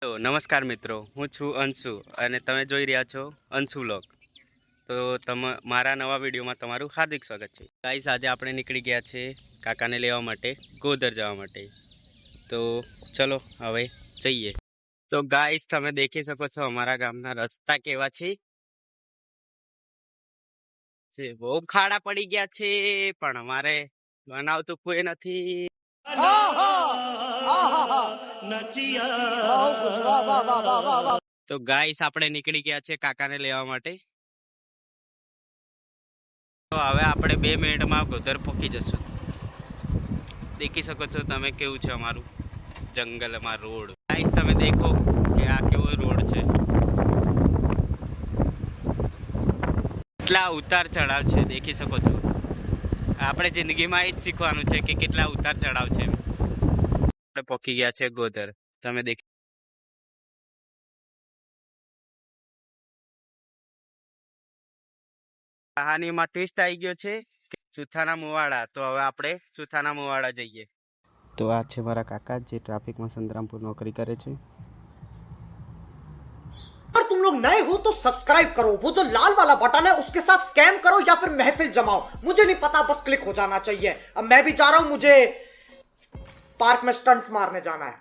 તો નમસ્કાર મિત્રો, હું છું અંશુ અને તમે જોઈ રહ્યા છો અંશુ વ્લોગ. તો મારા નવા વિડીયોમાં તમારું હાર્દિક સ્વાગત છે. ગાઈસ, આજે આપણે નીકળી ગયા છે કાકાને લેવા માટે, ગોધર જવા માટે. તો ચલો હવે જઈએ. તો ગાઈસ, તમે દેખી શકો છો અમારા ગામના રસ્તા કેવા છે. બહુ ખાડા પડી ગયા છે, પણ અમારે બનાવતું કોઈ નથી. તો ગાઈસ, આપણે નીકળી ગયા છે કાકાને લેવા માટે. તો હવે આપણે 2 મિનિટમાં ગોધર પહોંચી જશું. દેખી શકો છો તમે કેવું છે અમારું જંગલમાં રોડ. ગાઈસ, તમે દેખો કે આ કેવો રોડ છે. કેટલા ઉતાર ચઢાવ છે દેખી શકો છો. આપણે જિંદગીમાં એ જ શીખવાનું છે કે કેટલા ઉતાર ચઢાવ છે. આપણે પહોંચી ગયા છે ગોધર. તમે દેખી કહાનીમાં ટ્વિસ્ટ આવી ગયો છે ચુથાના મુવાડા. તો હવે આપણે ચુથાના મુવાડા જઈએ. તો આ છે મારા કાકા જે ટ્રાફિકમાં સંતરામપુર નોકરી કરે છે. अगर तुम लोग नए हो तो सब्सक्राइब करो, वो जो लाल वाला बटन है उसके साथ स्कैम करो या फिर महफिल जमाओ, मुझे नहीं पता, बस क्लिक हो जाना चाहिए. अब मैं भी जा रहा हूं, मुझे पार्क में स्टंट्स मारने जाना है.